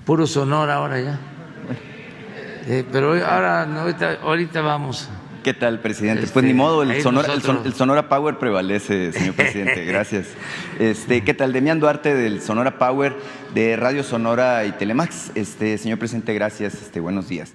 puro Sonora ahora ya. Pero ahorita vamos. ¿Qué tal, presidente? Pues ni modo, el nosotros... Sonora Power prevalece, señor presidente. Gracias. ¿Qué tal? Demián Duarte del Sonora Power de Radio Sonora y Telemax. Señor presidente, gracias. Buenos días.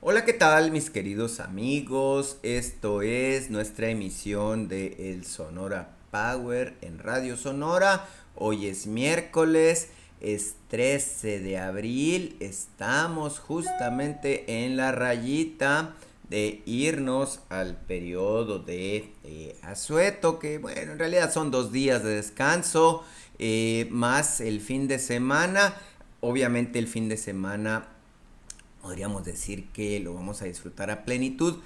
Hola, ¿qué tal, mis queridos amigos? Esto es nuestra emisión de El Sonora Power en Radio Sonora. Hoy es miércoles, es 13 de abril. Estamos justamente en la rayita de irnos al periodo de asueto, que bueno, en realidad son 2 días de descanso, más el fin de semana. Obviamente el fin de semana podríamos decir que lo vamos a disfrutar a plenitud,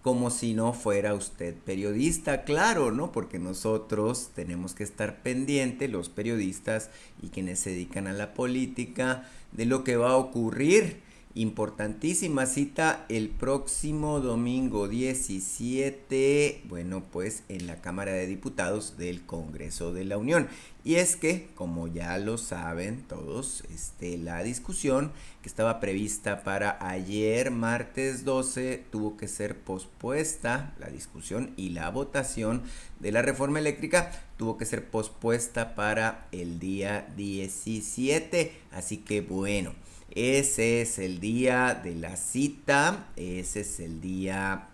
como si no fuera usted periodista, claro, ¿no? Porque nosotros tenemos que estar pendientes, los periodistas y quienes se dedican a la política, de lo que va a ocurrir. Importantísima cita el próximo domingo 17, bueno, pues en la Cámara de Diputados del Congreso de la Unión. Y es que, como ya lo saben todos, la discusión que estaba prevista para ayer, martes 12, tuvo que ser pospuesta. La discusión y la votación de la reforma eléctrica tuvo que ser pospuesta para el día 17. Así que bueno, ese es el día de la cita, ese es el día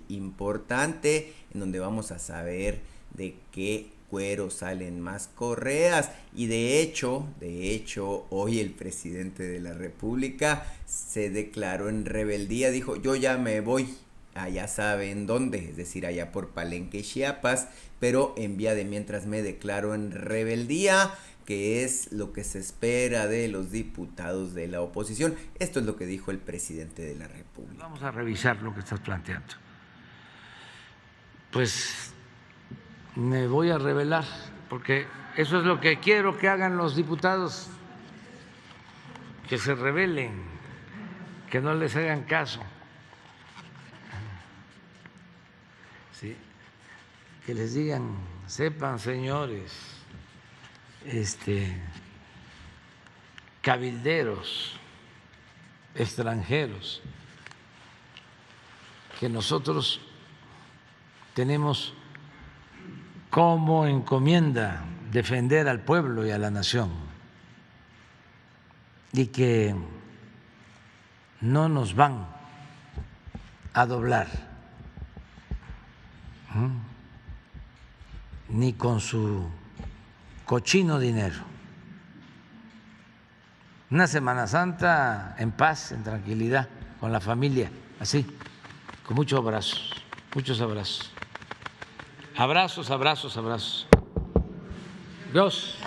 importante en donde vamos a saber de qué cuero salen más correas. Y de hecho, hoy el presidente de la República se declaró en rebeldía, dijo: yo ya me voy, allá saben dónde, es decir, allá por Palenque, Chiapas, pero en vía de mientras me declaro en rebeldía, que es lo que se espera de los diputados de la oposición. Esto es lo que dijo el presidente de la República. Vamos a revisar lo que estás planteando. Pues me voy a revelar, porque eso es lo que quiero que hagan los diputados, que se rebelen, que no les hagan caso, ¿sí? Que les digan: sepan, señores, cabilderos extranjeros, que nosotros tenemos como encomienda defender al pueblo y a la nación, y que no nos van a doblar ni con su cochino dinero. Una Semana Santa en paz, en tranquilidad, con la familia, así, con muchos abrazos, muchos abrazos. Abrazos, abrazos, abrazos. Dios.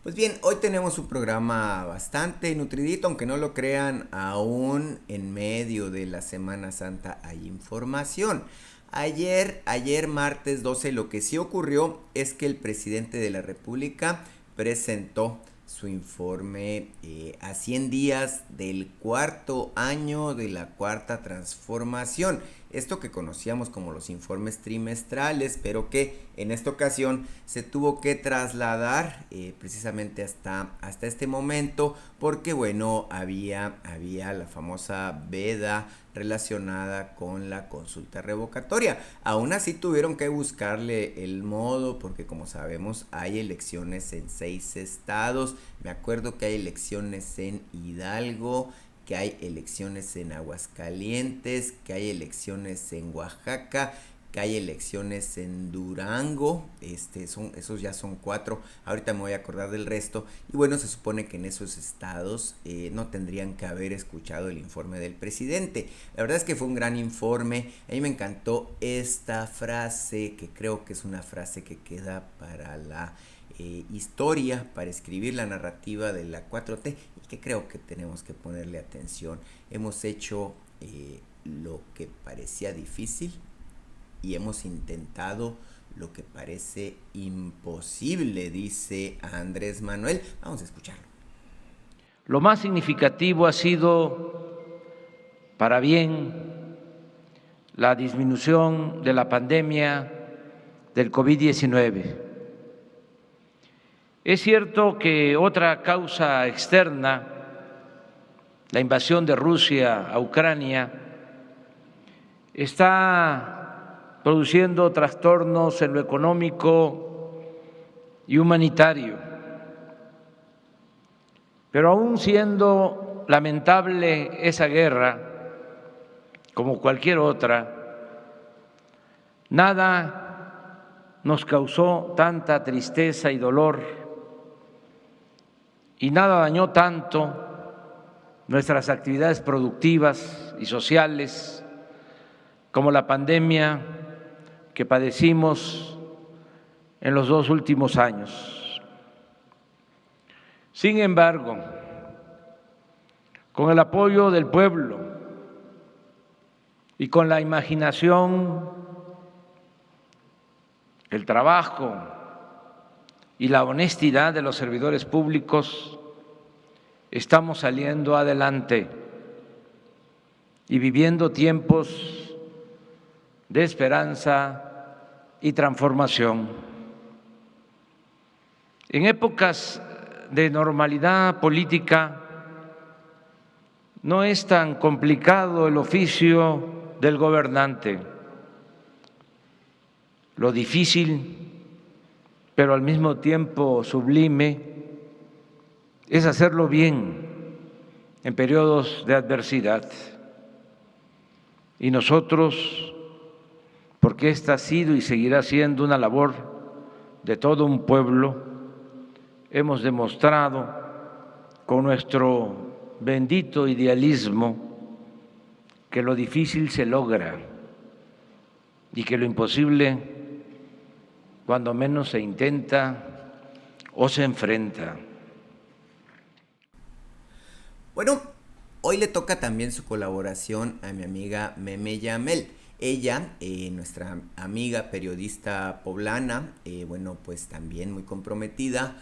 Pues bien, hoy tenemos un programa bastante nutridito, aunque no lo crean, aún en medio de la Semana Santa hay información. Ayer martes 12, lo que sí ocurrió es que el presidente de la República presentó su informe a 100 días del 4.º año de la Cuarta Transformación. Esto que conocíamos como los informes trimestrales, pero que en esta ocasión se tuvo que trasladar precisamente hasta este momento, porque bueno, había la famosa veda relacionada con la consulta revocatoria. Aún así tuvieron que buscarle el modo, porque como sabemos hay elecciones en 6 estados. Me acuerdo que hay elecciones en Hidalgo, que hay elecciones en Aguascalientes, que hay elecciones en Oaxaca, que hay elecciones en Durango. Esos ya son 4. Ahorita me voy a acordar del resto. Y bueno, se supone que en esos estados no tendrían que haber escuchado el informe del presidente. La verdad es que fue un gran informe. A mí me encantó esta frase, que creo que es una frase que queda para la historia, para escribir la narrativa de la 4T, y que creo que tenemos que ponerle atención. Hemos hecho lo que parecía difícil y hemos intentado lo que parece imposible, dice Andrés Manuel. Vamos a escucharlo. Lo más significativo ha sido, para bien la disminución de la pandemia del COVID-19. Es cierto que otra causa externa, la invasión de Rusia a Ucrania, está produciendo trastornos en lo económico y humanitario. Pero aún siendo lamentable esa guerra, como cualquier otra, nada nos causó tanta tristeza y dolor y nada dañó tanto nuestras actividades productivas y sociales como la pandemia que padecimos en los 2 últimos años. Sin embargo, con el apoyo del pueblo y con la imaginación, el trabajo y la honestidad de los servidores públicos, estamos saliendo adelante y viviendo tiempos de esperanza y transformación. En épocas de normalidad política no es tan complicado el oficio del gobernante. Lo difícil, pero al mismo tiempo sublime, es hacerlo bien en periodos de adversidad. Y nosotros, porque esta ha sido y seguirá siendo una labor de todo un pueblo, hemos demostrado con nuestro bendito idealismo que lo difícil se logra y que lo imposible, cuando menos se intenta o se enfrenta. Bueno, hoy le toca también su colaboración a mi amiga Meme Yamel. Ella, nuestra amiga periodista poblana, bueno, pues también muy comprometida,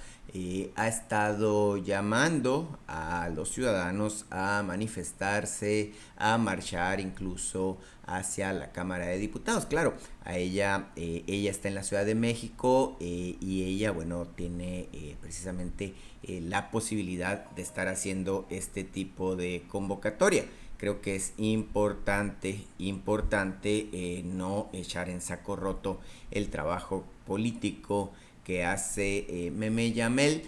ha estado llamando a los ciudadanos a manifestarse, a marchar incluso hacia la Cámara de Diputados. Claro, ella está en la Ciudad de México y ella, bueno, tiene precisamente la posibilidad de estar haciendo este tipo de convocatoria. Creo que es importante no echar en saco roto el trabajo político que hace Meme Yamel,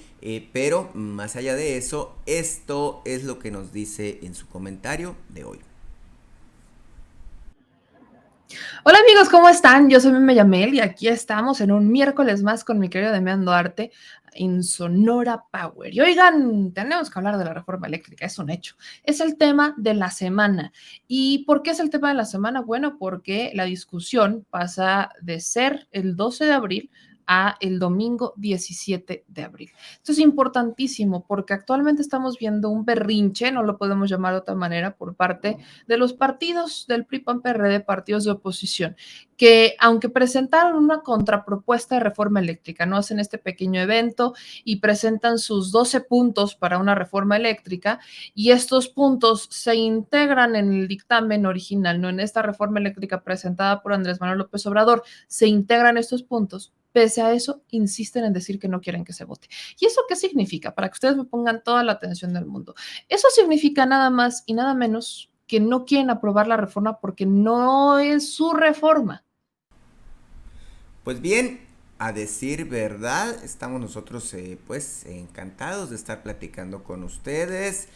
pero más allá de eso, esto es lo que nos dice en su comentario de hoy. Hola amigos, ¿cómo están? Yo soy Meme Yamel y aquí estamos en un miércoles más con mi querido Demian Duarte en Sonora Power. Y oigan, tenemos que hablar de la reforma eléctrica, es un hecho. Es el tema de la semana. ¿Y por qué es el tema de la semana? Bueno, porque la discusión pasa de ser el 12 de abril a el domingo 17 de abril. Esto es importantísimo porque actualmente estamos viendo un berrinche, no lo podemos llamar de otra manera, por parte de los partidos del PRI, PAN, PRD, partidos de oposición, que aunque presentaron una contrapropuesta de reforma eléctrica, no hacen este pequeño evento y presentan sus 12 puntos para una reforma eléctrica y estos puntos se integran en el dictamen original, no en esta reforma eléctrica presentada por Andrés Manuel López Obrador, se integran estos puntos. Pese a eso, insisten en decir que no quieren que se vote. ¿Y eso qué significa? Para que ustedes me pongan toda la atención del mundo. Eso significa nada más y nada menos que no quieren aprobar la reforma porque no es su reforma. Pues bien, a decir verdad, estamos nosotros pues encantados de estar platicando con ustedes.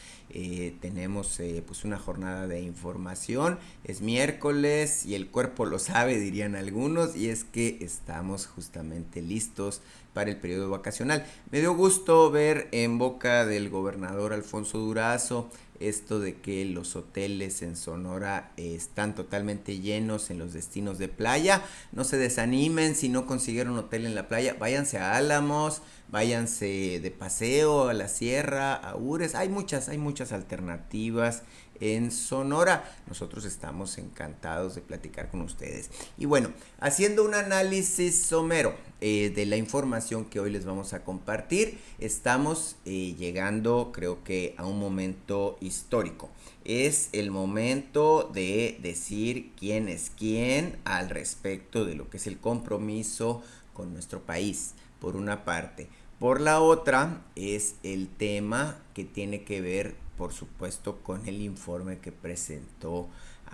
Tenemos pues una jornada de información, es miércoles y el cuerpo lo sabe, dirían algunos, y es que estamos justamente listos para el periodo vacacional. Me dio gusto ver en boca del gobernador Alfonso Durazo esto de que los hoteles en Sonora están totalmente llenos en los destinos de playa. No se desanimen si no consiguieron hotel en la playa, váyanse a Álamos, váyanse de paseo a la sierra, a Ures, hay muchas alternativas en Sonora. Nosotros estamos encantados de platicar con ustedes. Y bueno, haciendo un análisis somero de la información que hoy les vamos a compartir, estamos llegando, creo que, a un momento histórico. Es el momento de decir quién es quién al respecto de lo que es el compromiso con nuestro país, por una parte. Por la otra, es el tema que tiene que ver, por supuesto, con el informe que presentó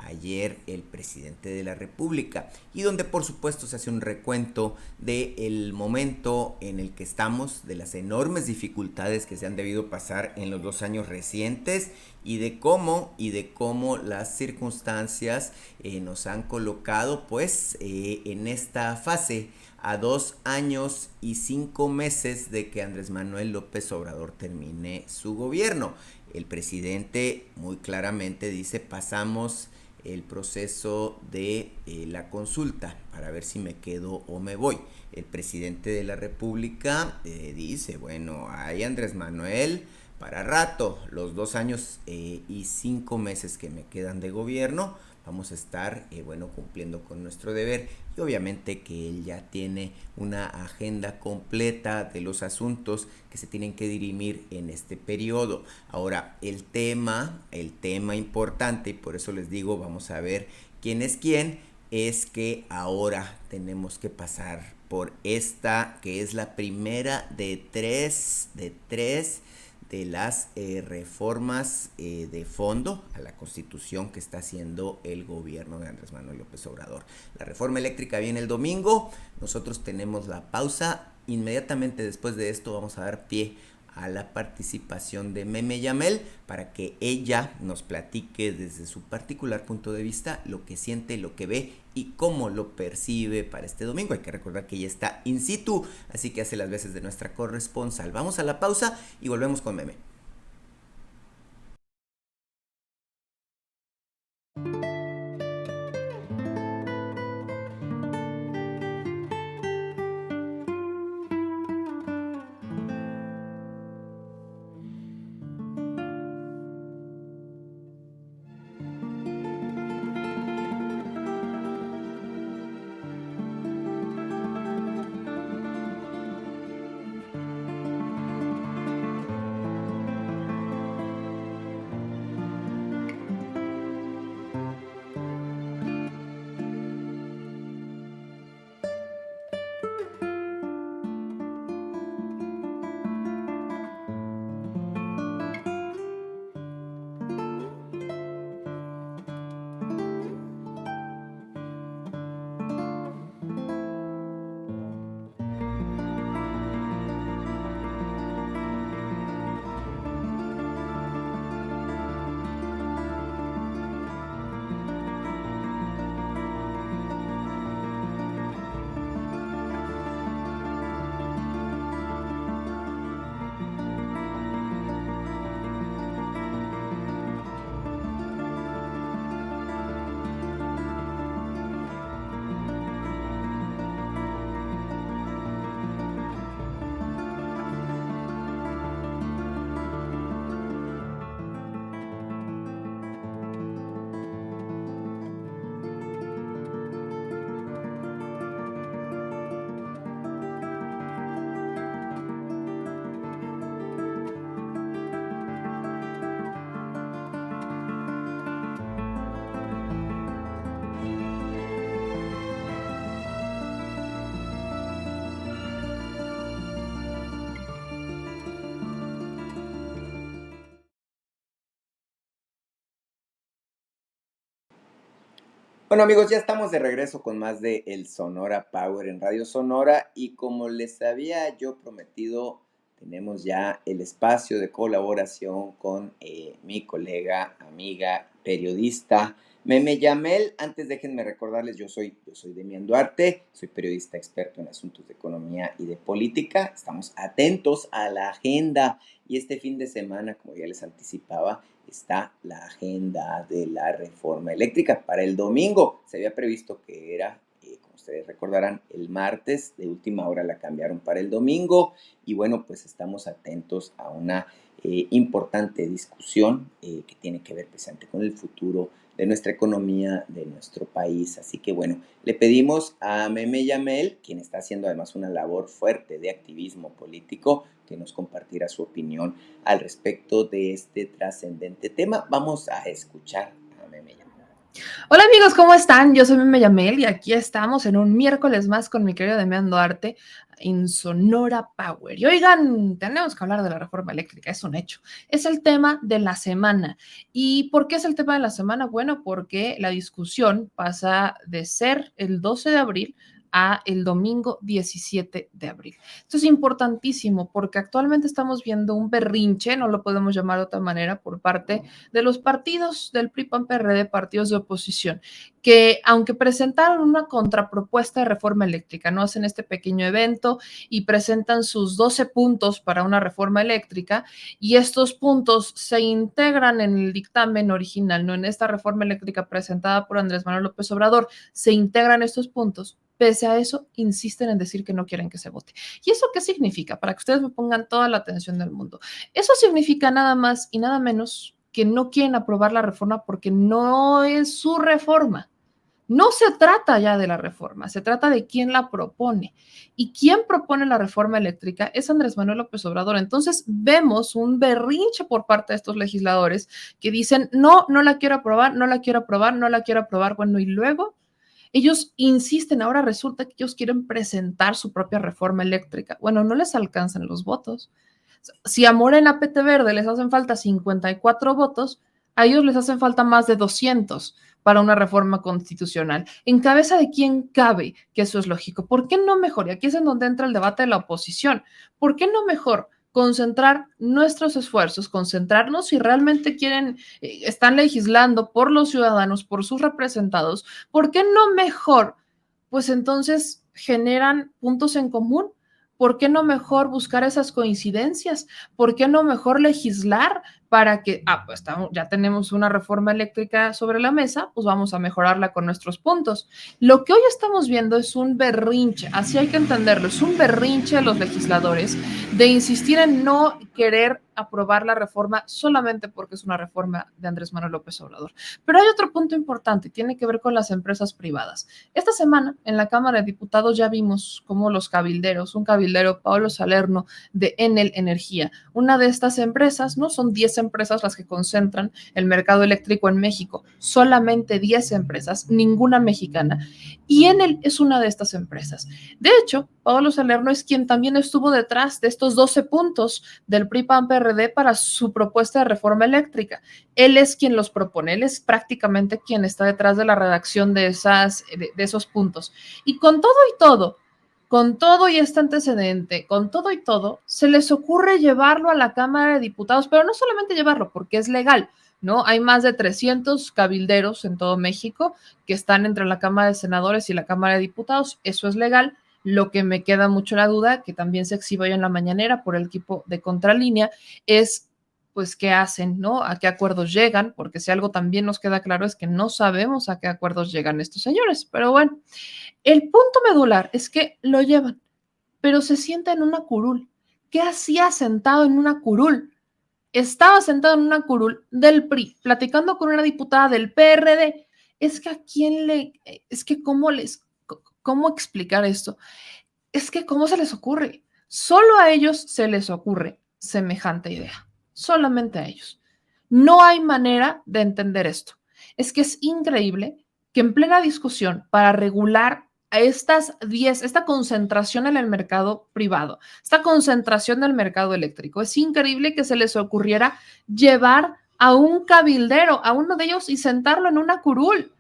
ayer el presidente de la República y donde por supuesto se hace un recuento del momento en el que estamos, de las enormes dificultades que se han debido pasar en los 2 años recientes y de cómo las circunstancias nos han colocado pues en esta fase a 2 años y 5 meses de que Andrés Manuel López Obrador termine su gobierno. El presidente muy claramente dice: pasamos el proceso de la consulta para ver si me quedo o me voy. El presidente de la República dice: bueno, hay Andrés Manuel para rato, los 2 años y 5 meses que me quedan de gobierno, vamos a estar, cumpliendo con nuestro deber. Y obviamente que él ya tiene una agenda completa de los asuntos que se tienen que dirimir en este periodo. Ahora, el tema importante, y por eso les digo, vamos a ver quién es quién, es que ahora tenemos que pasar por esta, que es la primera de tres de las reformas de fondo a la Constitución que está haciendo el gobierno de Andrés Manuel López Obrador. La reforma eléctrica viene el domingo, nosotros tenemos la pausa. Inmediatamente después de esto vamos a dar pie a la participación de Meme Yamel para que ella nos platique desde su particular punto de vista lo que siente, lo que ve y cómo lo percibe para este domingo. Hay que recordar que ella está in situ, así que hace las veces de nuestra corresponsal. Vamos a la pausa y volvemos con Meme. Bueno amigos, ya estamos de regreso con más de El Sonora Power en Radio Sonora y como les había yo prometido, tenemos ya el espacio de colaboración con mi colega, amiga, periodista, Meme Yamel. Antes déjenme recordarles, yo soy Demian Duarte, soy periodista experto en asuntos de economía y de política. Estamos atentos a la agenda y este fin de semana, como ya les anticipaba, está la agenda de la reforma eléctrica. Para el domingo se había previsto que era, como ustedes recordarán, el martes. De última hora la cambiaron para el domingo y bueno, pues estamos atentos a una importante discusión que tiene que ver precisamente con el futuro de nuestra economía, de nuestro país. Así que bueno, le pedimos a Meme Yamel, quien está haciendo además una labor fuerte de activismo político, que nos compartirá su opinión al respecto de este trascendente tema. Vamos a escuchar a Meme Yamel. Hola amigos, ¿cómo están? Yo soy Meme Yamel y aquí estamos en un miércoles más con mi querido Demian Duarte en Sonora Power. Y oigan, tenemos que hablar de la reforma eléctrica, es un hecho. Es el tema de la semana. ¿Y por qué es el tema de la semana? Bueno, porque la discusión pasa de ser el 12 de abril a el domingo 17 de abril. Esto es importantísimo porque actualmente estamos viendo un berrinche, no lo podemos llamar de otra manera, por parte de los partidos del PRI, PAN, PRD, partidos de oposición, que aunque presentaron una contrapropuesta de reforma eléctrica, no hacen este pequeño evento y presentan sus 12 puntos para una reforma eléctrica y estos puntos se integran en el dictamen original, no en esta reforma eléctrica presentada por Andrés Manuel López Obrador, se integran estos puntos. Pese a eso, insisten en decir que no quieren que se vote. ¿Y eso qué significa? Para que ustedes me pongan toda la atención del mundo. Eso significa nada más y nada menos que no quieren aprobar la reforma porque no es su reforma. No se trata ya de la reforma, se trata de quién la propone. Y quién propone la reforma eléctrica es Andrés Manuel López Obrador. Entonces vemos un berrinche por parte de estos legisladores que dicen, no, no la quiero aprobar, no la quiero aprobar, no la quiero aprobar. Bueno, y luego ellos insisten, ahora resulta que ellos quieren presentar su propia reforma eléctrica. Bueno, no les alcanzan los votos. Si a Morena PT Verde les hacen falta 54 votos, a ellos les hacen falta más de 200 para una reforma constitucional. ¿En cabeza de quién cabe que eso es lógico? ¿Por qué no mejor? Y aquí es en donde entra el debate de la oposición. ¿Por qué no mejor concentrar nuestros esfuerzos, concentrarnos si realmente quieren, están legislando por los ciudadanos, por sus representados? ¿Por qué no mejor? Pues entonces generan puntos en común. ¿Por qué no mejor buscar esas coincidencias? ¿Por qué no mejor legislar para que, pues ya tenemos una reforma eléctrica sobre la mesa, pues vamos a mejorarla con nuestros puntos? Lo que hoy estamos viendo es un berrinche, así hay que entenderlo, es un berrinche de los legisladores de insistir en no querer aprobar la reforma solamente porque es una reforma de Andrés Manuel López Obrador. Pero hay otro punto importante, tiene que ver con las empresas privadas. Esta semana en la Cámara de Diputados ya vimos cómo los cabilderos, un cabildero, Pablo Salerno, de Enel Energía, una de estas empresas, ¿no? Son 10 empresas las que concentran el mercado eléctrico en México, solamente 10 empresas, ninguna mexicana. Y Enel es una de estas empresas. De hecho, Pablo Salerno es quien también estuvo detrás de estos 12 puntos del PRI-PAN-PRD para su propuesta de reforma eléctrica. Él es quien los propone, él es prácticamente quien está detrás de la redacción de esos puntos. Y con todo y este antecedente, con todo y todo, se les ocurre llevarlo a la Cámara de Diputados, pero no solamente llevarlo, porque es legal, ¿no? Hay más de 300 cabilderos en todo México que están entre la Cámara de Senadores y la Cámara de Diputados, eso es legal. Lo que me queda mucho la duda, que también se exhibe hoy en la mañanera por el equipo de Contralínea, es pues qué hacen, ¿no? A qué acuerdos llegan, porque si algo también nos queda claro es que no sabemos a qué acuerdos llegan estos señores, pero bueno, el punto medular es que lo llevan, pero se sienta en una curul. ¿Qué hacía sentado en una curul? Estaba sentado en una curul del PRI, platicando con una diputada del PRD. Es que a quién es que cómo explicar esto? Es que cómo se les ocurre. Solo a ellos se les ocurre semejante idea. Solamente a ellos. No hay manera de entender esto. Es que es increíble que en plena discusión para regular a estas 10, esta concentración en el mercado privado, esta concentración del mercado eléctrico, es increíble que se les ocurriera llevar a un cabildero, a uno de ellos y sentarlo en una curul,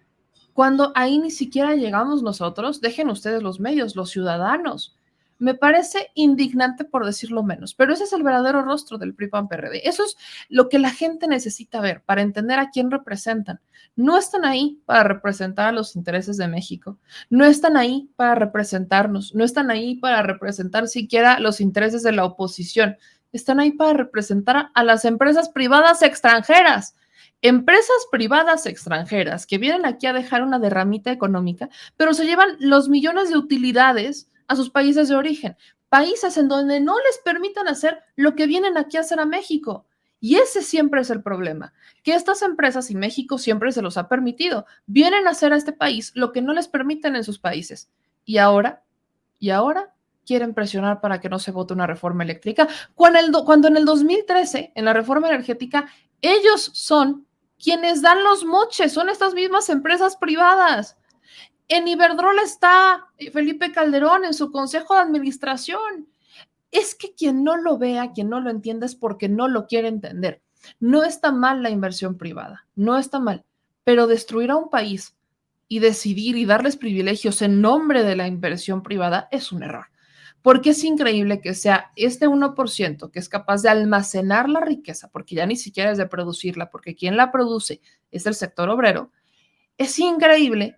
cuando ahí ni siquiera llegamos nosotros, dejen ustedes los medios, los ciudadanos. Me parece indignante por decirlo menos, pero ese es el verdadero rostro del PRI-PAN-PRD. Eso es lo que la gente necesita ver para entender a quién representan. No están ahí para representar a los intereses de México, no están ahí para representarnos, no están ahí para representar siquiera los intereses de la oposición, están ahí para representar a las empresas privadas extranjeras. Empresas privadas extranjeras que vienen aquí a dejar una derramita económica, pero se llevan los millones de utilidades a sus países de origen, países en donde no les permitan hacer lo que vienen aquí a hacer a México. Y ese siempre es el problema, que estas empresas, y México siempre se los ha permitido, vienen a hacer a este país lo que no les permiten en sus países. Y ahora quieren presionar para que no se vote una reforma eléctrica, cuando en el 2013, en la reforma energética, ellos son quienes dan los moches, son estas mismas empresas privadas. En Iberdrola está Felipe Calderón en su consejo de administración. Es que quien no lo vea, quien no lo entienda es porque no lo quiere entender. No está mal la inversión privada, no está mal, pero destruir a un país y decidir y darles privilegios en nombre de la inversión privada es un error. Porque es increíble que sea este 1% que es capaz de almacenar la riqueza, porque ya ni siquiera es de producirla, porque quien la produce es el sector obrero. Es increíble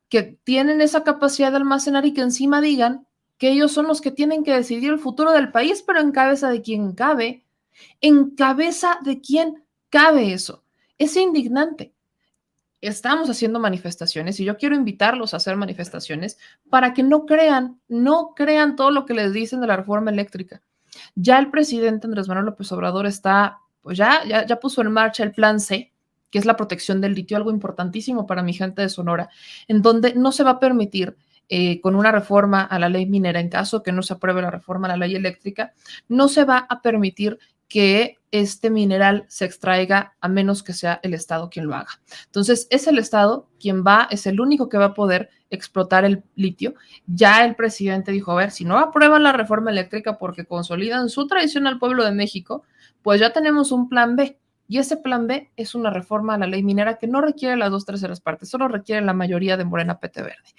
que tienen esa capacidad de almacenar y que encima digan que ellos son los que tienen que decidir el futuro del país, pero en cabeza de quién cabe, en cabeza de quién cabe eso. Es indignante. Estamos haciendo manifestaciones y yo quiero invitarlos a hacer manifestaciones para que no crean todo lo que les dicen de la reforma eléctrica. Ya el presidente Andrés Manuel López Obrador está, pues ya puso en marcha el plan C, que es la protección del litio, algo importantísimo para mi gente de Sonora, en donde no se va a permitir con una reforma a la ley minera, en caso que no se apruebe la reforma a la ley eléctrica, no se va a permitir que este mineral se extraiga a menos que sea el Estado quien lo haga. Entonces, es el Estado quien es el único que va a poder explotar el litio. Ya el presidente dijo, a ver, si no aprueban la reforma eléctrica porque consolidan su traición al pueblo de México, pues ya tenemos un plan B. Y ese plan B es una reforma a la ley minera que no requiere las 2/3 partes, solo requiere la mayoría de Morena PT Verde.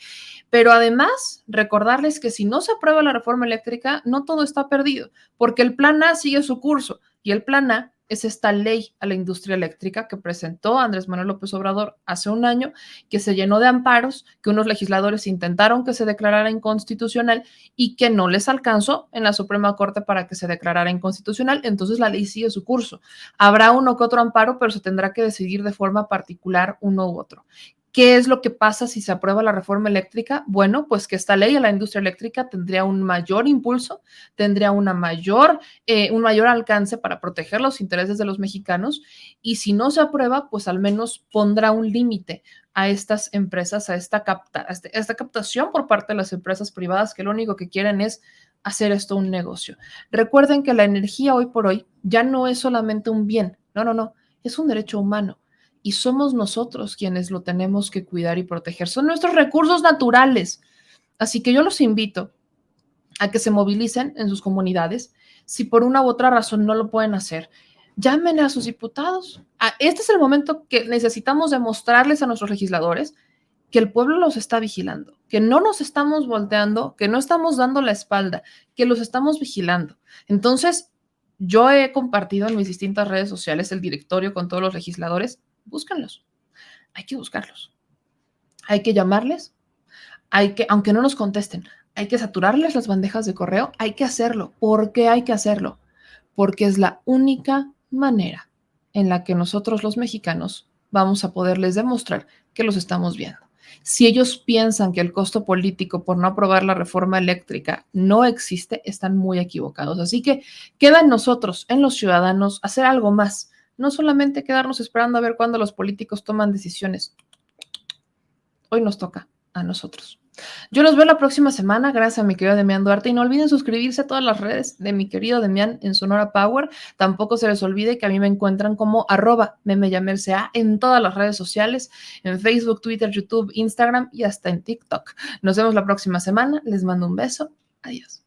Pero además, recordarles que si no se aprueba la reforma eléctrica, no todo está perdido, porque el plan A sigue su curso y el plan A es esta ley a la industria eléctrica que presentó Andrés Manuel López Obrador hace un año, que se llenó de amparos, que unos legisladores intentaron que se declarara inconstitucional y que no les alcanzó en la Suprema Corte para que se declarara inconstitucional. Entonces la ley sigue su curso. Habrá uno que otro amparo, pero se tendrá que decidir de forma particular uno u otro. ¿Qué es lo que pasa si se aprueba la reforma eléctrica? Bueno, pues que esta ley a la industria eléctrica tendría un mayor impulso, tendría un mayor alcance para proteger los intereses de los mexicanos y si no se aprueba, pues al menos pondrá un límite a estas empresas, a esta captación por parte de las empresas privadas que lo único que quieren es hacer esto un negocio. Recuerden que la energía hoy por hoy ya no es solamente un bien, no, es un derecho humano y somos nosotros quienes lo tenemos que cuidar y proteger. Son nuestros recursos naturales. Así que yo los invito a que se movilicen en sus comunidades. Si por una u otra razón no lo pueden hacer, llamen a sus diputados. Este es el momento que necesitamos demostrarles a nuestros legisladores que el pueblo los está vigilando, que no nos estamos volteando, que no estamos dando la espalda, que los estamos vigilando. Entonces, yo he compartido en mis distintas redes sociales el directorio con todos los legisladores. Búsquenlos, hay que buscarlos, hay que llamarles, aunque no nos contesten, hay que saturarles las bandejas de correo, hay que hacerlo. ¿Por qué hay que hacerlo? Porque es la única manera en la que nosotros los mexicanos vamos a poderles demostrar que los estamos viendo. Si ellos piensan que el costo político por no aprobar la reforma eléctrica no existe, están muy equivocados. Así que queda en nosotros, en los ciudadanos, hacer algo más. No solamente quedarnos esperando a ver cuándo los políticos toman decisiones. Hoy nos toca a nosotros. Yo los veo la próxima semana, gracias a mi querido Demian Duarte, y no olviden suscribirse a todas las redes de mi querido Demian en Sonora Power. Tampoco se les olvide que a mí me encuentran como @memeyamelca en todas las redes sociales, en Facebook, Twitter, YouTube, Instagram y hasta en TikTok. Nos vemos la próxima semana, les mando un beso, adiós.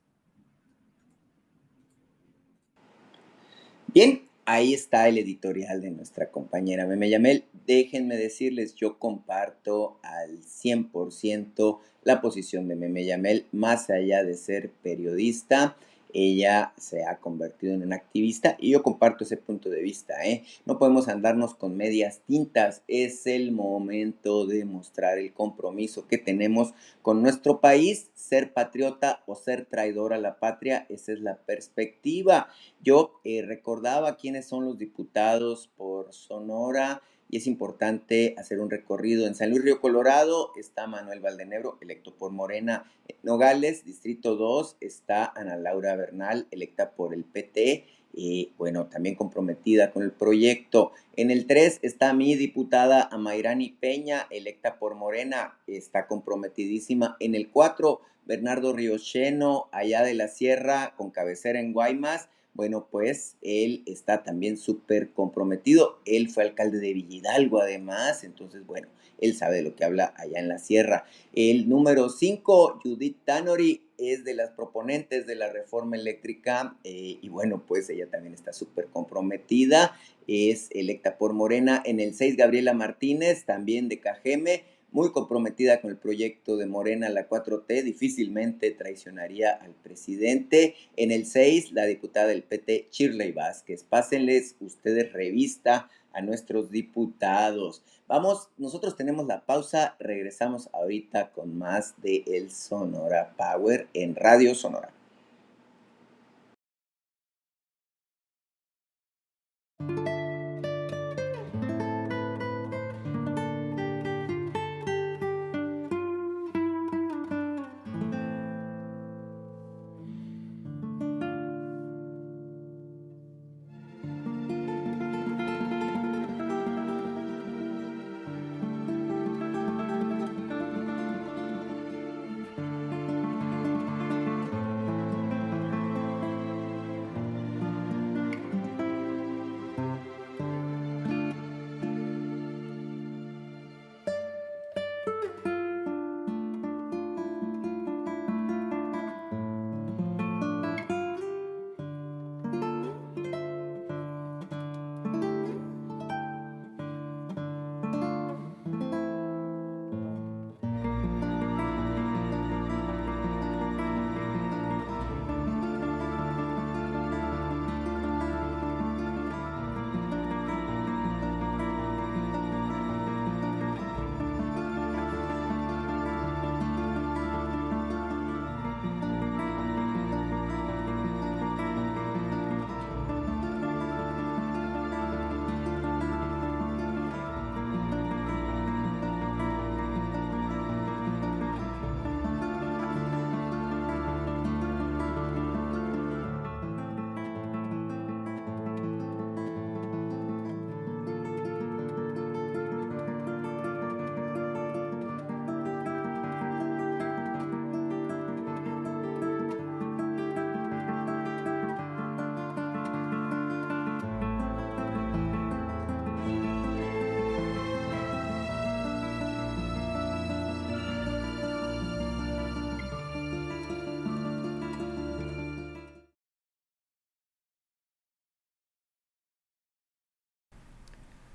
Bien, ahí está el editorial de nuestra compañera Meme Yamel. Déjenme decirles, yo comparto al 100% la posición de Meme Yamel, más allá de ser periodista. Ella se ha convertido en una activista y yo comparto ese punto de vista, ¿eh? No podemos andarnos con medias tintas. Es el momento de mostrar el compromiso que tenemos con nuestro país. Ser patriota o ser traidor a la patria, esa es la perspectiva. Yo recordaba quiénes son los diputados por Sonora y es importante hacer un recorrido. En San Luis Río Colorado está Manuel Valdenebro, electo por Morena. En Nogales, Distrito 2, está Ana Laura Bernal, electa por el PT, y bueno, también comprometida con el proyecto. En el 3 está mi diputada Amairani Peña, electa por Morena, está comprometidísima. En el 4, Bernardo Riocheno, allá de la Sierra, con cabecera en Guaymas. Bueno, pues él está también súper comprometido. Él fue alcalde de Villahidalgo además, entonces bueno, él sabe de lo que habla allá en la sierra. El número 5, Judith Tanori, es de las proponentes de la reforma eléctrica y bueno, pues ella también está súper comprometida, es electa por Morena. En el 6, Gabriela Martínez, también de Cajeme, muy comprometida con el proyecto de Morena, la 4T, difícilmente traicionaría al presidente. En el 6, la diputada del PT, Shirley Vázquez. Pásenles ustedes revista a nuestros diputados. Vamos, nosotros tenemos la pausa, regresamos ahorita con más de El Sonora Power en Radio Sonora.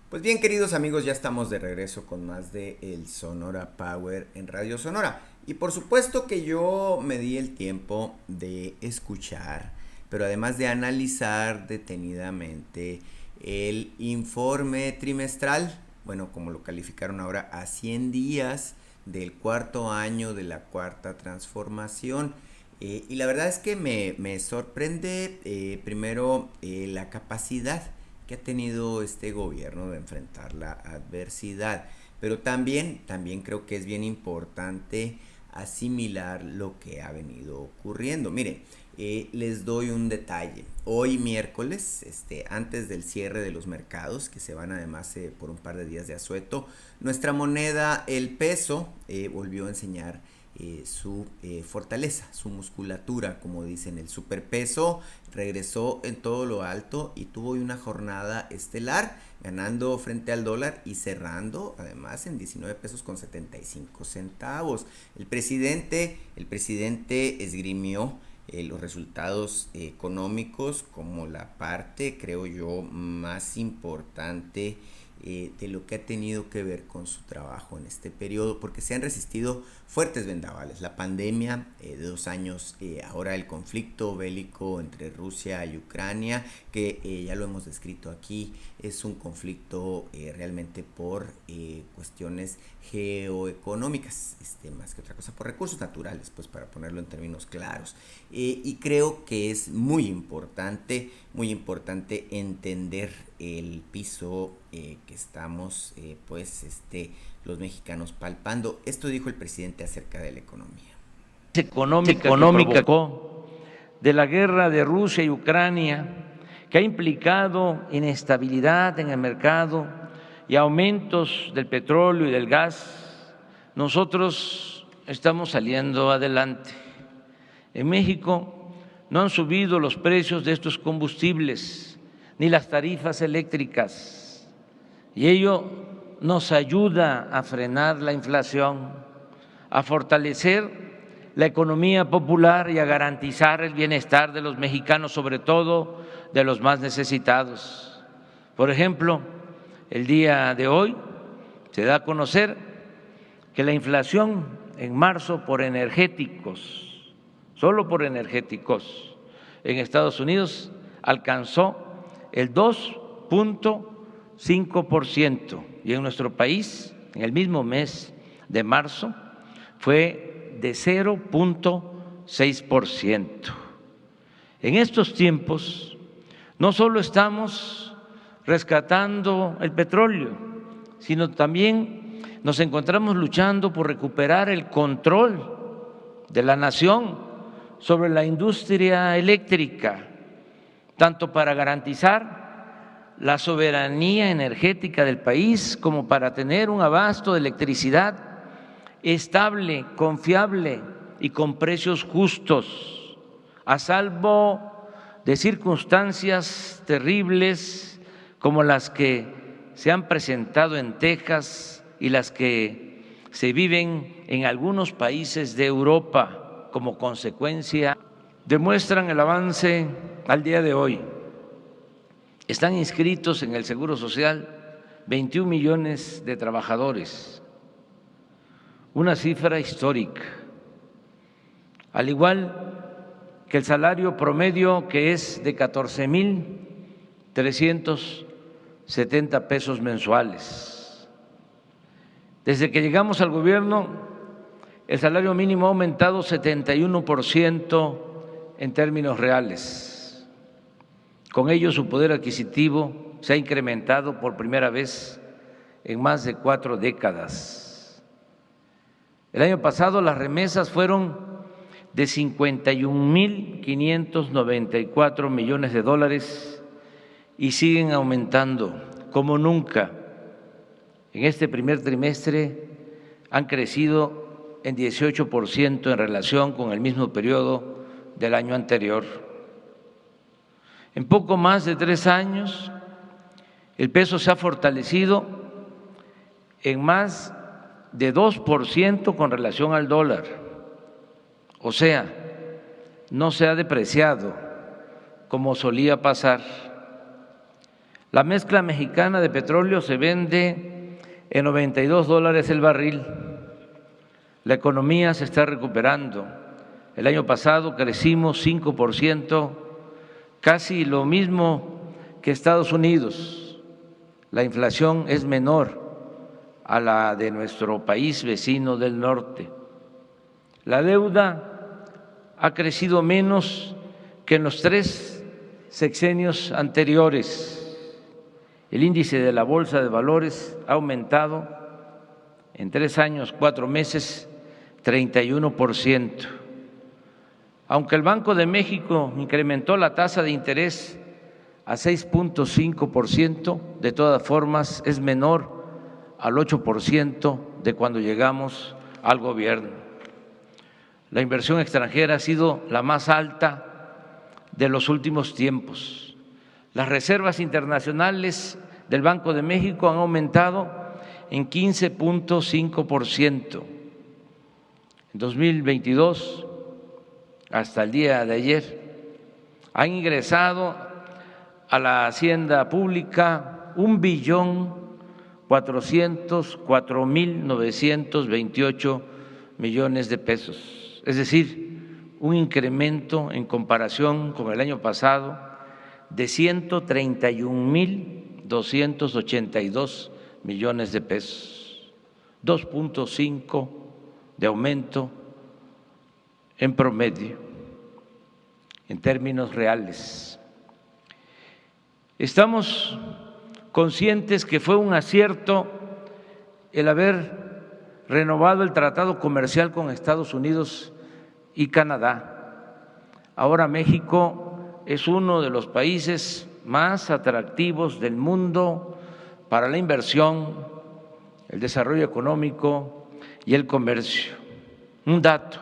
Pues bien, queridos amigos, ya estamos de regreso con más de El Sonora Power en Radio Sonora. Y por supuesto que yo me di el tiempo de escuchar, pero además de analizar detenidamente el informe trimestral, bueno, como lo calificaron ahora, a 100 días del cuarto año de la cuarta transformación. Y la verdad es que me sorprende primero la capacidad que ha tenido este gobierno de enfrentar la adversidad. Pero también creo que es bien importante asimilar lo que ha venido ocurriendo. Mire, les doy un detalle. Hoy miércoles, antes del cierre de los mercados, que se van además por un par de días de asueto, nuestra moneda, el peso, volvió a enseñar su fortaleza, su musculatura, como dicen. El superpeso regresó en todo lo alto y tuvo una jornada estelar, ganando frente al dólar y cerrando además en 19 pesos con 75 centavos. El presidente esgrimió los resultados económicos como la parte, creo yo, más importante de lo que ha tenido que ver con su trabajo en este periodo, porque se han resistido fuertes vendavales, la pandemia de 2 años, ahora el conflicto bélico entre Rusia y Ucrania, que ya lo hemos descrito aquí, es un conflicto realmente por cuestiones geoeconómicas, más que otra cosa, por recursos naturales, pues para ponerlo en términos claros. Y creo que es muy importante entender el piso que estamos los mexicanos palpando. Esto dijo el presidente acerca de la economía. Económica que provocó de la guerra de Rusia y Ucrania, que ha implicado inestabilidad en el mercado y aumentos del petróleo y del gas, nosotros estamos saliendo adelante. En México no han subido los precios de estos combustibles ni las tarifas eléctricas, y ello nos ayuda a frenar la inflación, a fortalecer la economía popular y a garantizar el bienestar de los mexicanos, sobre todo de los más necesitados. Por ejemplo, el día de hoy se da a conocer que la inflación en marzo por energéticos, solo por energéticos, en Estados Unidos alcanzó el 2.5% y en nuestro país, en el mismo mes de marzo, fue de 0.6%. En estos tiempos no solo estamos rescatando el petróleo, sino también nos encontramos luchando por recuperar el control de la nación sobre la industria eléctrica, tanto para garantizar la soberanía energética del país como para tener un abasto de electricidad estable, confiable y con precios justos, a salvo de circunstancias terribles como las que se han presentado en Texas y las que se viven en algunos países de Europa como consecuencia, demuestran el avance al día de hoy. Están inscritos en el Seguro Social 21 millones de trabajadores, una cifra histórica, al igual que el salario promedio, que es de 14,370 pesos mensuales. Desde que llegamos al gobierno, el salario mínimo ha aumentado 71% en términos reales. Con ello, su poder adquisitivo se ha incrementado por primera vez en más de 4 décadas. El año pasado las remesas fueron de 51,594 millones de dólares y siguen aumentando como nunca. En este primer trimestre han crecido en 18% en relación con el mismo periodo del año anterior. En poco más de 3 años, el peso se ha fortalecido en más de 2% con relación al dólar. O sea, no se ha depreciado como solía pasar. La mezcla mexicana de petróleo se vende en $92 el barril. La economía se está recuperando. El año pasado crecimos 5%, casi lo mismo que Estados Unidos. La inflación es menor a la de nuestro país vecino del norte. La deuda ha crecido menos que en los 3 sexenios anteriores. El índice de la Bolsa de Valores ha aumentado en 3 años, 4 meses, 31%. Aunque el Banco de México incrementó la tasa de interés a 6.5%, de todas formas es menor al 8% de cuando llegamos al gobierno. La inversión extranjera ha sido la más alta de los últimos tiempos. Las reservas internacionales del Banco de México han aumentado en 15.5%. En 2022, hasta el día de ayer, han ingresado a la hacienda pública 1.404.928 millones de pesos, es decir, un incremento en comparación con el año pasado de 131.282 millones de pesos, 2.5 de aumento en promedio, en términos reales. Estamos conscientes que fue un acierto el haber renovado el tratado comercial con Estados Unidos y Canadá. Ahora México es uno de los países más atractivos del mundo para la inversión, el desarrollo económico y el comercio. Un dato: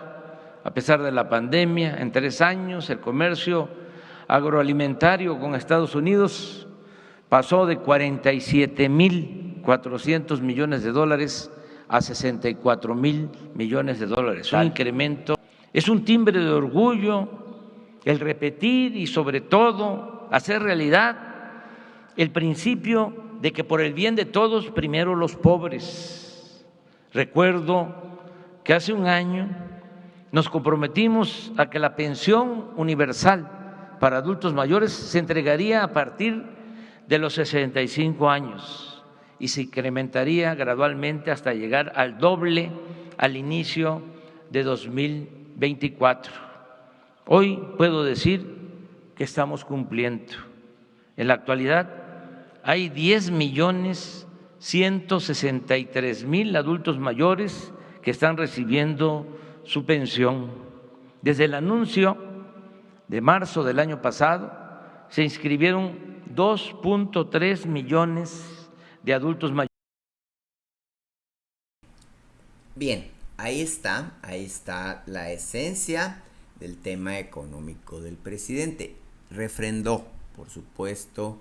a pesar de la pandemia, en 3 años el comercio agroalimentario con Estados Unidos pasó de 47.400 millones de dólares a 64.000 millones de dólares. Un incremento. Es un timbre de orgullo el repetir y sobre todo hacer realidad el principio de que por el bien de todos, primero los pobres. Recuerdo que hace un año nos comprometimos a que la pensión universal para adultos mayores se entregaría a partir de los 65 años y se incrementaría gradualmente hasta llegar al doble al inicio de 2024. Hoy puedo decir que estamos cumpliendo. En la actualidad hay 10.163.000 adultos mayores que están recibiendo su pensión. Desde el anuncio de marzo del año pasado se inscribieron 2.3 millones de adultos mayores. Bien, ahí está la esencia del tema económico del presidente. Refrendó, por supuesto,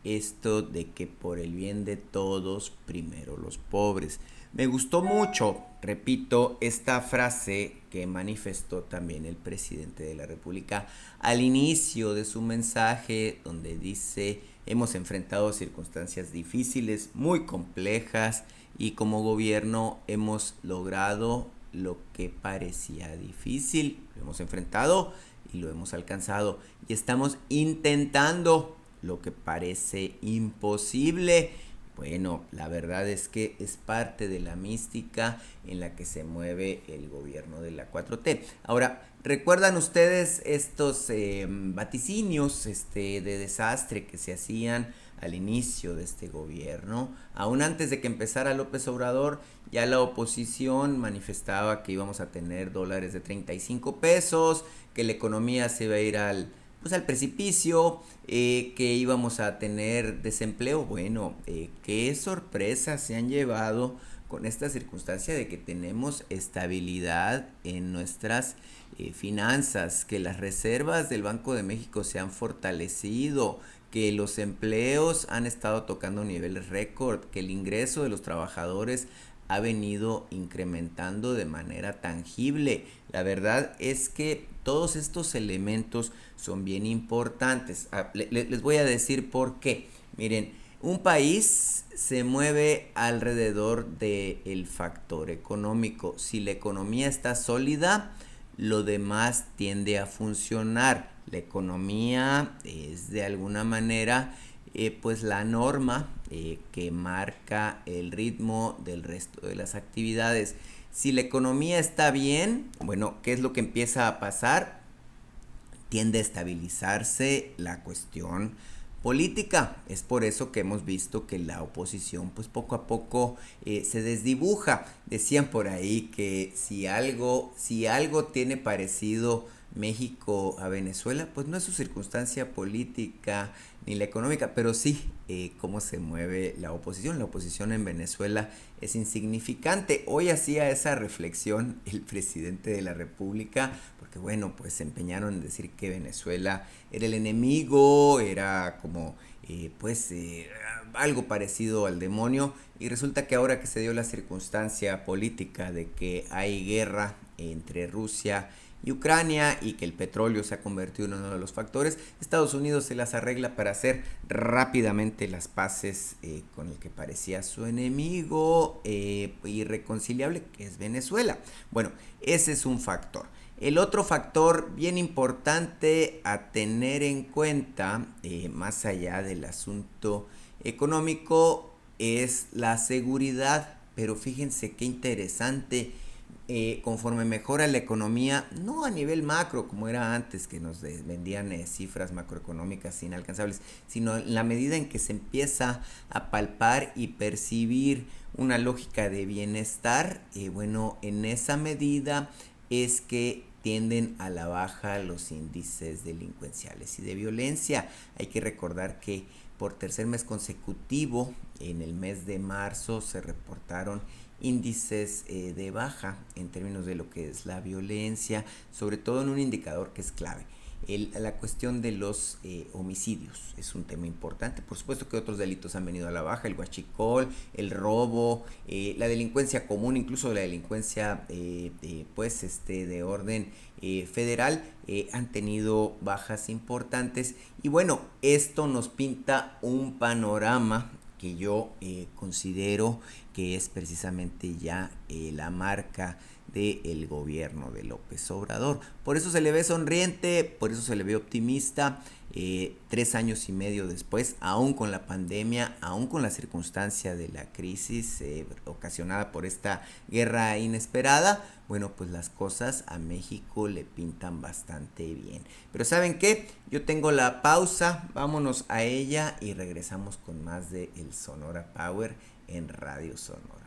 esto de que por el bien de todos, primero los pobres. Me gustó mucho, repito, esta frase que manifestó también el presidente de la República al inicio de su mensaje, donde dice: hemos enfrentado circunstancias difíciles, muy complejas, y como gobierno hemos logrado lo que parecía difícil, lo hemos enfrentado y lo hemos alcanzado, y estamos intentando lo que parece imposible. Bueno, la verdad es que es parte de la mística en la que se mueve el gobierno de la 4T. Ahora, ¿recuerdan ustedes estos vaticinios de desastre que se hacían al inicio de este gobierno? Aún antes de que empezara López Obrador, ya la oposición manifestaba que íbamos a tener dólares de 35 pesos, que la economía se iba a ir al precipicio, que íbamos a tener desempleo. Bueno, qué sorpresas se han llevado con esta circunstancia de que tenemos estabilidad en nuestras finanzas, que las reservas del Banco de México se han fortalecido, que los empleos han estado tocando niveles récord, que el ingreso de los trabajadores ha venido incrementando de manera tangible. La verdad es que todos estos elementos son bien importantes. Les voy a decir por qué. Miren, un país se mueve alrededor del factor económico. Si la economía está sólida, lo demás tiende a funcionar. La economía es de alguna manera pues la norma que marca el ritmo del resto de las actividades. Si la economía está bien, bueno, ¿qué es lo que empieza a pasar? Tiende a estabilizarse la cuestión política. Es por eso que hemos visto que la oposición pues poco a poco se desdibuja. Decían por ahí que si algo tiene parecido México a Venezuela, pues no es su circunstancia política ni la económica, pero sí cómo se mueve la oposición. La oposición en Venezuela es insignificante. Hoy hacía esa reflexión el presidente de la República, porque bueno, pues se empeñaron en decir que Venezuela era el enemigo, era como algo parecido al demonio, y resulta que ahora que se dio la circunstancia política de que hay guerra entre Rusia y Ucrania y que el petróleo se ha convertido en uno de los factores, Estados Unidos se las arregla para hacer rápidamente las paces con el que parecía su enemigo irreconciliable, que es Venezuela. Bueno, ese es un factor. El otro factor bien importante a tener en cuenta, más allá del asunto económico, es la seguridad. Pero fíjense qué interesante. conforme mejora la economía, no a nivel macro como era antes, que nos vendían cifras macroeconómicas inalcanzables, sino en la medida en que se empieza a palpar y percibir una lógica de bienestar, bueno, en esa medida es que tienden a la baja los índices delincuenciales y de violencia. Hay que recordar que por tercer mes consecutivo, en el mes de marzo, se reportaron índices de baja en términos de lo que es la violencia, sobre todo en un indicador que es clave. La cuestión de los homicidios es un tema importante. Por supuesto que otros delitos han venido a la baja, el huachicol, el robo, la delincuencia común, incluso la delincuencia de orden federal, han tenido bajas importantes. Y bueno, esto nos pinta un panorama que yo considero que es precisamente ya la marca del gobierno de López Obrador. Por eso se le ve sonriente, por eso se le ve optimista. 3 años y medio después, aún con la pandemia, aún con la circunstancia de la crisis ocasionada por esta guerra inesperada, bueno, pues las cosas a México le pintan bastante bien. Pero ¿saben qué? Yo tengo la pausa, vámonos a ella y regresamos con más de El Sonora Power en Radio Sonora.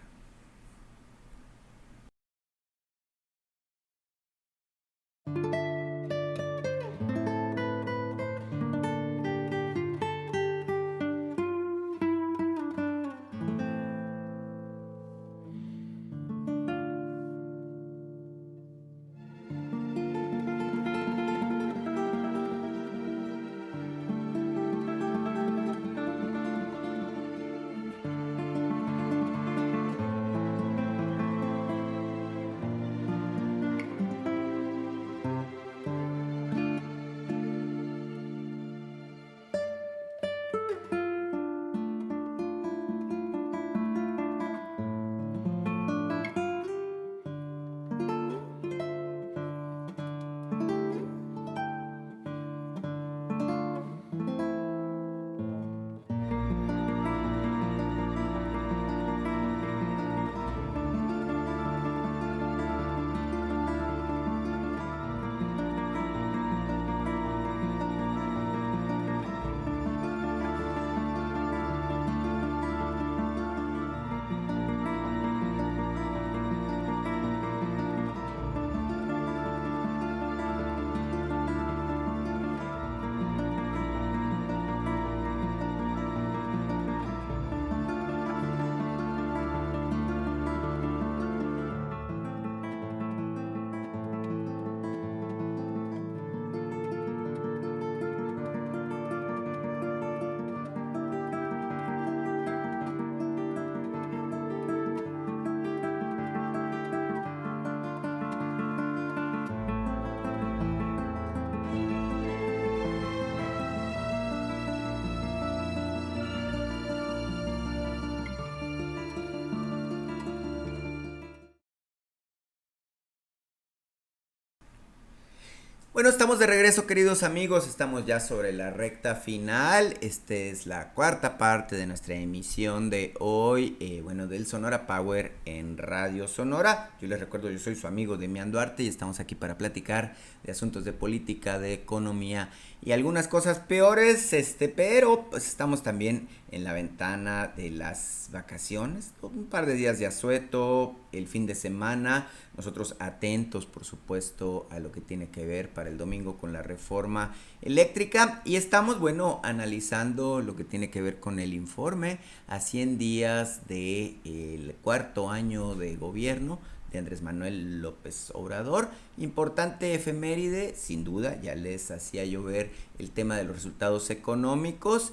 Bueno, estamos de regreso, queridos amigos, estamos ya sobre la recta final. Esta es la cuarta parte de nuestra emisión de hoy, del Sonora Power en Radio Sonora. Yo les recuerdo, yo soy su amigo Demian Duarte y estamos aquí para platicar de asuntos de política, de economía y algunas cosas peores, pero pues estamos también en la ventana de las vacaciones, un par de días de asueto, el fin de semana, nosotros atentos por supuesto a lo que tiene que ver para el domingo con la reforma eléctrica y estamos, analizando lo que tiene que ver con el informe a 100 días del cuarto año de gobierno de Andrés Manuel López Obrador. Importante efeméride, sin duda, ya les hacía yo ver el tema de los resultados económicos,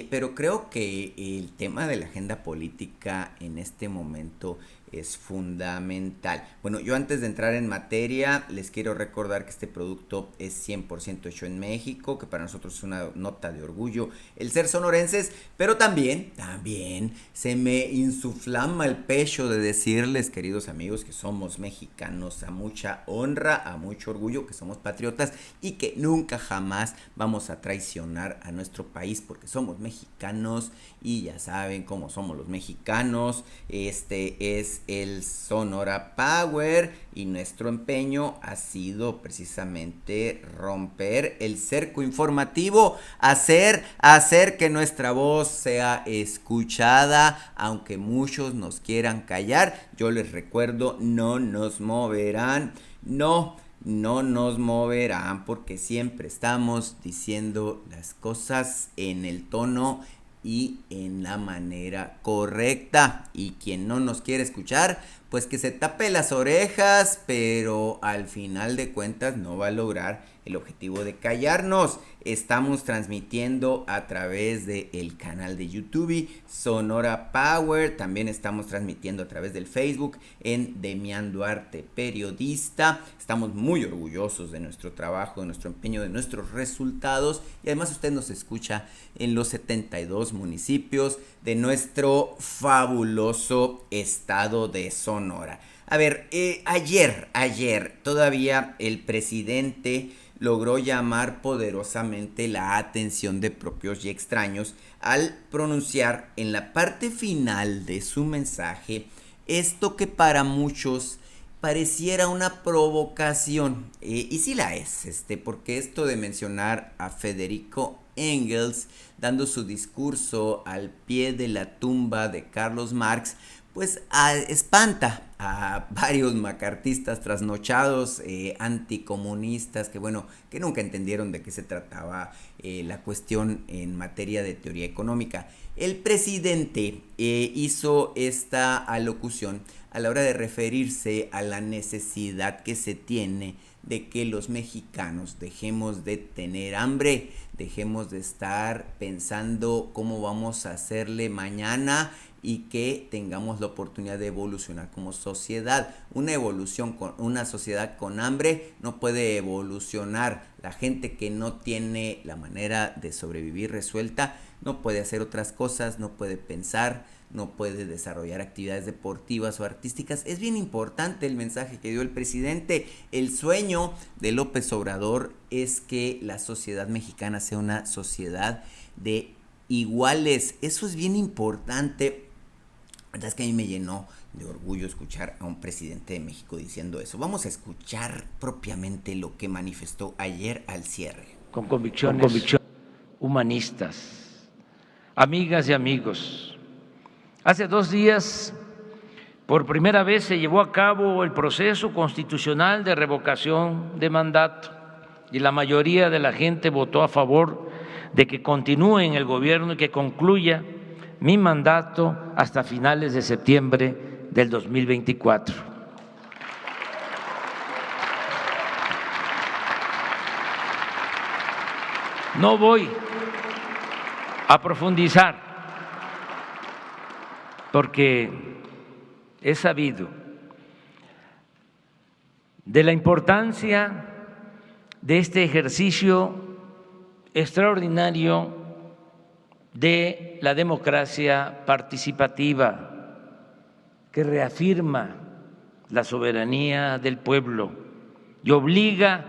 pero creo que el tema de la agenda política en este momento es fundamental. Bueno, yo antes de entrar en materia, les quiero recordar que este producto es 100% hecho en México, que para nosotros es una nota de orgullo el ser sonorenses, pero también se me insuflama el pecho de decirles, queridos amigos, que somos mexicanos a mucha honra, a mucho orgullo, que somos patriotas y que nunca jamás vamos a traicionar a nuestro país porque somos mexicanos y ya saben cómo somos los mexicanos. Este es el Sonora Power y nuestro empeño ha sido precisamente romper el cerco informativo, hacer que nuestra voz sea escuchada, aunque muchos nos quieran callar. Yo les recuerdo, no nos moverán, no nos moverán, porque siempre estamos diciendo las cosas en el tono y en la manera correcta. Y quien no nos quiere escuchar, pues que se tape las orejas, pero al final de cuentas no va a lograr el objetivo de callarnos. Estamos transmitiendo a través del canal de YouTube Sonora Power. También estamos transmitiendo a través del Facebook en Demian Duarte Periodista. Estamos muy orgullosos de nuestro trabajo, de nuestro empeño, de nuestros resultados. Y además usted nos escucha en los 72 municipios de nuestro fabuloso estado de Sonora. A ver, ayer todavía el presidente logró llamar poderosamente la atención de propios y extraños al pronunciar en la parte final de su mensaje esto que para muchos pareciera una provocación, y sí la es, porque esto de mencionar a Federico Engels dando su discurso al pie de la tumba de Carlos Marx, pues espanta a varios macartistas trasnochados, anticomunistas, que nunca entendieron de qué se trataba la cuestión en materia de teoría económica. El presidente hizo esta alocución a la hora de referirse a la necesidad que se tiene de que los mexicanos dejemos de tener hambre, dejemos de estar pensando cómo vamos a hacerle mañana y que tengamos la oportunidad de evolucionar como sociedad. Una sociedad con hambre no puede evolucionar. La gente que no tiene la manera de sobrevivir resuelta no puede hacer otras cosas, no puede pensar, no puede desarrollar actividades deportivas o artísticas. Es bien importante el mensaje que dio el presidente. El sueño de López Obrador es que la sociedad mexicana sea una sociedad de iguales. Eso es bien importante. La verdad es que a mí me llenó de orgullo escuchar a un presidente de México diciendo eso. Vamos a escuchar propiamente lo que manifestó ayer al cierre. Con convicciones humanistas. Amigas y amigos, hace 2 días, por primera vez se llevó a cabo el proceso constitucional de revocación de mandato y la mayoría de la gente votó a favor de que continúe en el gobierno y que concluya mi mandato hasta finales de septiembre del 2024. No voy a profundizar porque he sabido de la importancia de este ejercicio extraordinario de la democracia participativa que reafirma la soberanía del pueblo y obliga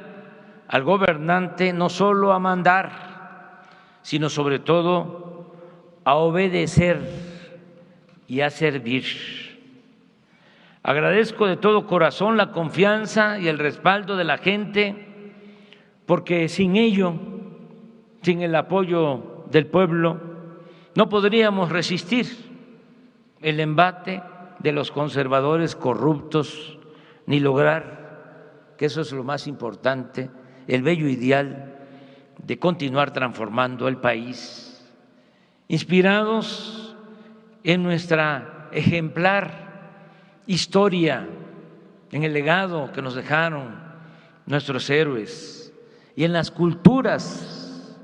al gobernante no solo a mandar, sino sobre todo a obedecer y a servir. Agradezco de todo corazón la confianza y el respaldo de la gente, porque sin ello, sin el apoyo del pueblo, no podríamos resistir el embate de los conservadores corruptos, ni lograr, que eso es lo más importante, el bello ideal de continuar transformando el país, inspirados en nuestra ejemplar historia, en el legado que nos dejaron nuestros héroes y en las culturas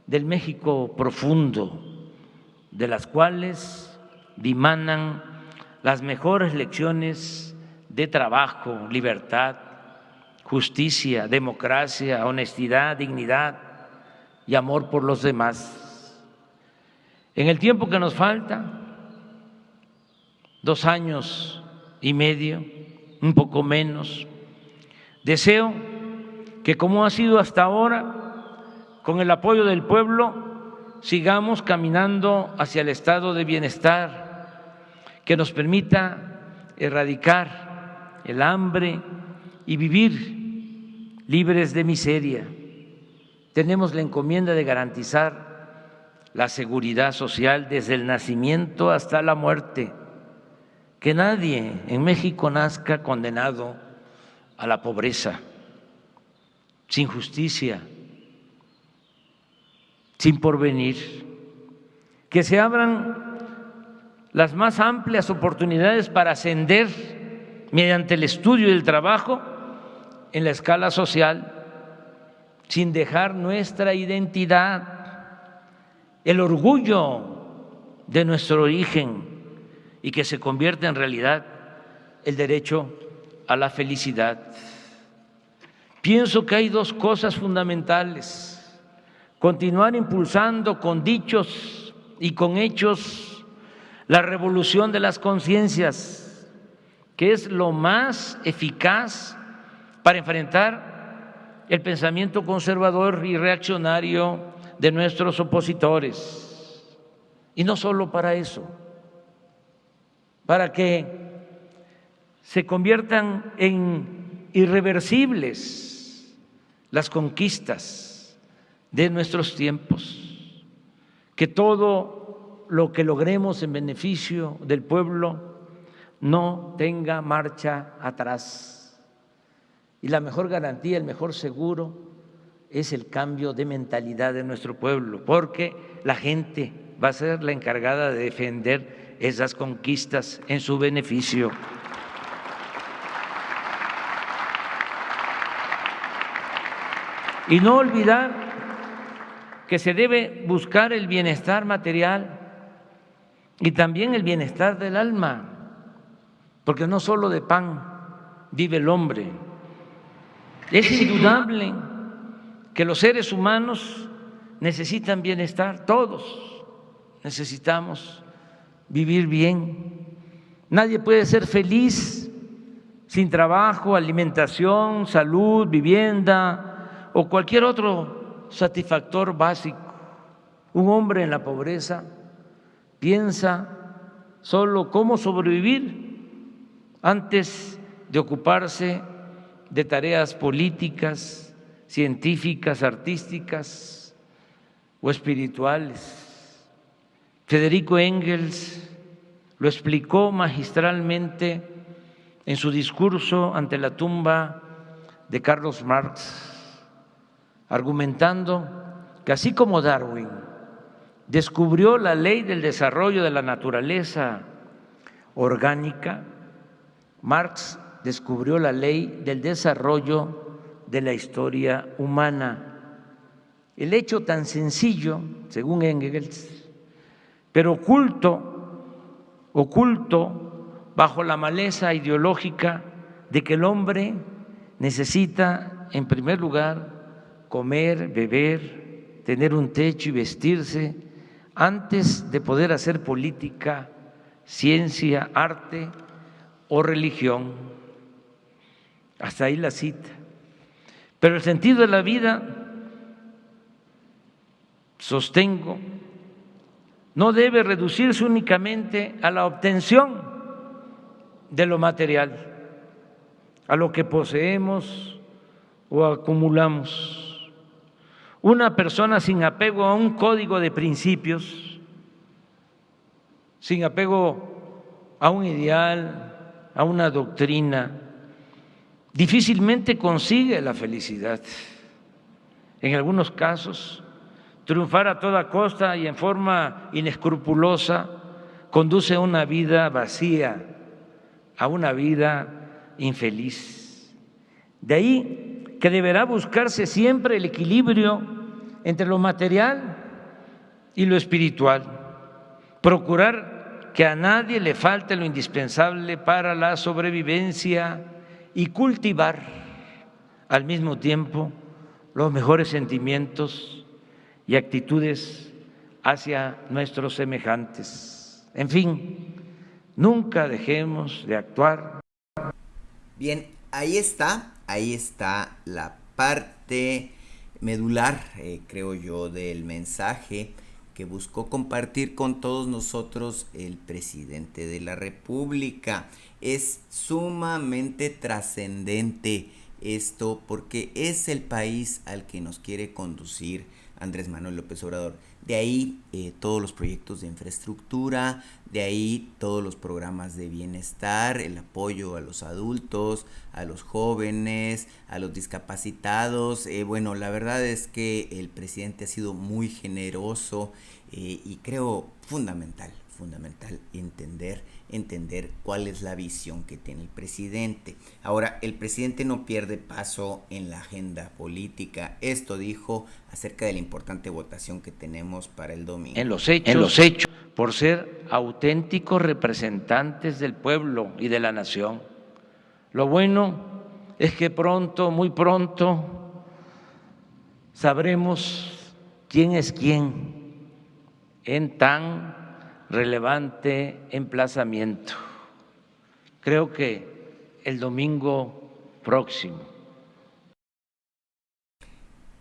del México profundo, de las cuales dimanan las mejores lecciones de trabajo, libertad, justicia, democracia, honestidad, dignidad y amor por los demás. En el tiempo que nos falta, 2 años y medio, un poco menos, deseo que, como ha sido hasta ahora, con el apoyo del pueblo, sigamos caminando hacia el estado de bienestar que nos permita erradicar el hambre y vivir libres de miseria. Tenemos la encomienda de garantizar la seguridad social desde el nacimiento hasta la muerte. Que nadie en México nazca condenado a la pobreza, sin justicia, sin porvenir. Que se abran las más amplias oportunidades para ascender mediante el estudio y el trabajo en la escala social, sin dejar nuestra identidad, el orgullo de nuestro origen, y que se convierta en realidad el derecho a la felicidad. Pienso que hay dos cosas fundamentales: continuar impulsando con dichos y con hechos la revolución de las conciencias, que es lo más eficaz para enfrentar el pensamiento conservador y reaccionario de nuestros opositores. Y no solo para eso, para que se conviertan en irreversibles las conquistas de nuestros tiempos, que todo lo que logremos en beneficio del pueblo no tenga marcha atrás. Y la mejor garantía, el mejor seguro es el cambio de mentalidad de nuestro pueblo, porque la gente va a ser la encargada de defender esas conquistas en su beneficio. Y no olvidar que se debe buscar el bienestar material y también el bienestar del alma, porque no solo de pan vive el hombre. Es indudable que los seres humanos necesitan bienestar, todos necesitamos vivir bien. Nadie puede ser feliz sin trabajo, alimentación, salud, vivienda o cualquier otro satisfactor básico. Un hombre en la pobreza piensa solo cómo sobrevivir antes de ocuparse de tareas políticas, científicas, artísticas o espirituales. Federico Engels lo explicó magistralmente en su discurso ante la tumba de Carlos Marx, argumentando que así como Darwin descubrió la ley del desarrollo de la naturaleza orgánica, Marx descubrió la ley del desarrollo de la historia humana. El hecho tan sencillo, según Engels, pero oculto bajo la maleza ideológica de que el hombre necesita, en primer lugar, comer, beber, tener un techo y vestirse, antes de poder hacer política, ciencia, arte o religión. Hasta ahí la cita. Pero el sentido de la vida, sostengo, no debe reducirse únicamente a la obtención de lo material, a lo que poseemos o acumulamos. Una persona sin apego a un código de principios, sin apego a un ideal, a una doctrina, difícilmente consigue la felicidad. En algunos casos, triunfar a toda costa y en forma inescrupulosa conduce a una vida vacía, a una vida infeliz. De ahí que deberá buscarse siempre el equilibrio entre lo material y lo espiritual, procurar que a nadie le falte lo indispensable para la sobrevivencia y cultivar al mismo tiempo los mejores sentimientos y actitudes hacia nuestros semejantes. En fin, nunca dejemos de actuar. Bien, ahí está la parte medular, creo yo, del mensaje que buscó compartir con todos nosotros el presidente de la República. Es sumamente trascendente esto porque es el país al que nos quiere conducir Andrés Manuel López Obrador. De ahí todos los proyectos de infraestructura, de ahí todos los programas de bienestar, el apoyo a los adultos, a los jóvenes, a los discapacitados. Bueno, la verdad es que el presidente ha sido muy generoso y creo fundamental entender cuál es la visión que tiene el presidente. Ahora, el presidente no pierde paso en la agenda política. Esto dijo acerca de la importante votación que tenemos para el domingo. En los hechos, por ser auténticos representantes del pueblo y de la nación. Lo bueno es que pronto, muy pronto, sabremos quién es quién en tan relevante emplazamiento. Creo que el domingo próximo.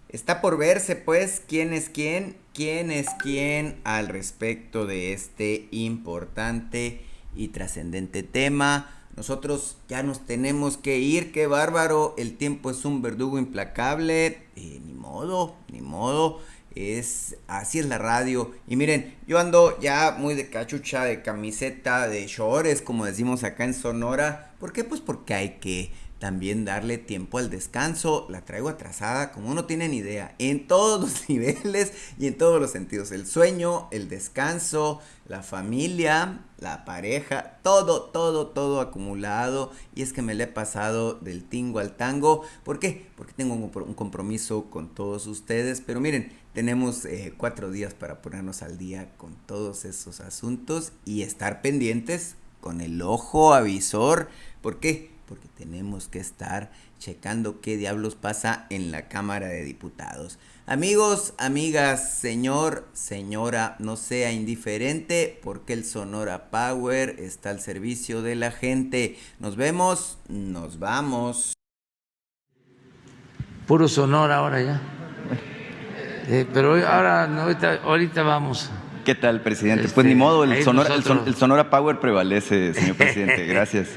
Está por verse, pues, quién es quién al respecto de este importante y trascendente tema. Nosotros ya nos tenemos que ir, qué bárbaro, el tiempo es un verdugo implacable, ni modo. Así es la radio. Y miren, yo ando ya muy de cachucha, de camiseta, de shorts, como decimos acá en Sonora. ¿Por qué? Pues porque hay que también darle tiempo al descanso. La traigo atrasada, como no tienen idea, en todos los niveles y en todos los sentidos. El sueño, el descanso, la familia, la pareja, todo acumulado. Y es que me le he pasado del tingo al tango. ¿Por qué? Porque tengo un compromiso con todos ustedes. Pero miren, tenemos 4 días para ponernos al día con todos esos asuntos y estar pendientes con el ojo avisor. ¿Por qué? Porque tenemos que estar checando qué diablos pasa en la Cámara de Diputados. Amigos, amigas, señor, señora, no sea indiferente porque el Sonora Power está al servicio de la gente. Nos vemos, nos vamos. Puro Sonora ahora ya. Pero ahora, no, ahorita vamos. ¿Qué tal, presidente? Pues ni modo, el Sonora Power prevalece, señor presidente, gracias.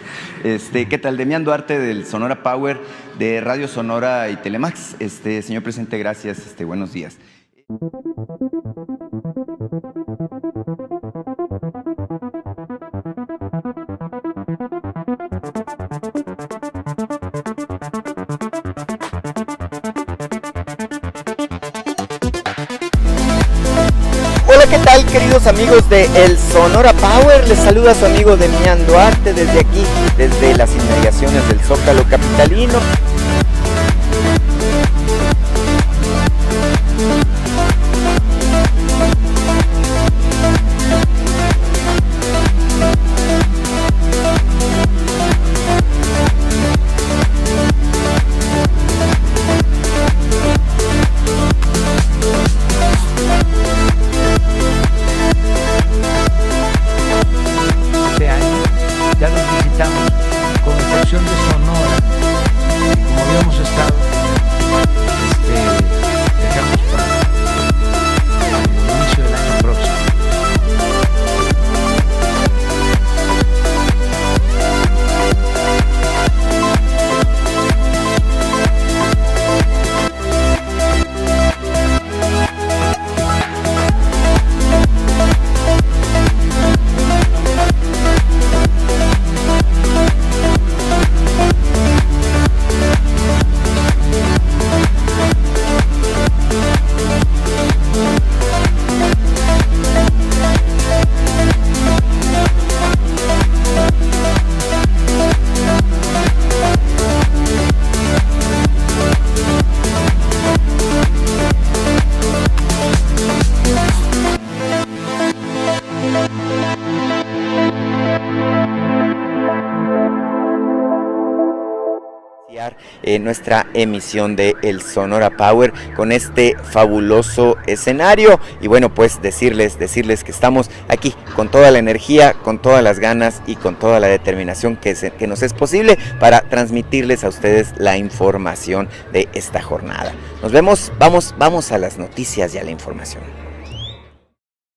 ¿Qué tal? Demián Duarte del Sonora Power, de Radio Sonora y Telemax. Señor presidente, gracias, buenos días. ¿Qué tal, queridos amigos de El Sonora Power? Les saluda su amigo Demián Duarte desde aquí, desde las inmediaciones del Zócalo capitalino. Nuestra emisión de El Sonora Power con este fabuloso escenario y bueno, pues decirles que estamos aquí con toda la energía, con todas las ganas y con toda la determinación que nos es posible para transmitirles a ustedes la información de esta jornada. Nos vemos, vamos a las noticias y a la información.